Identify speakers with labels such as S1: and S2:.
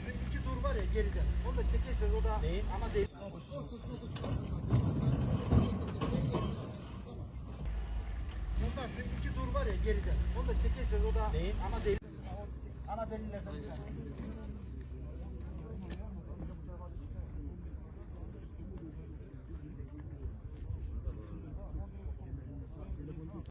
S1: Şu iki tur var ya geriden. Onu da çekerseniz o da neyin? Ana değil. Bundan şu iki tur var ya geriden. Onu da çekerseniz o da neyin? Ana değil. Ana delillerden bir tane.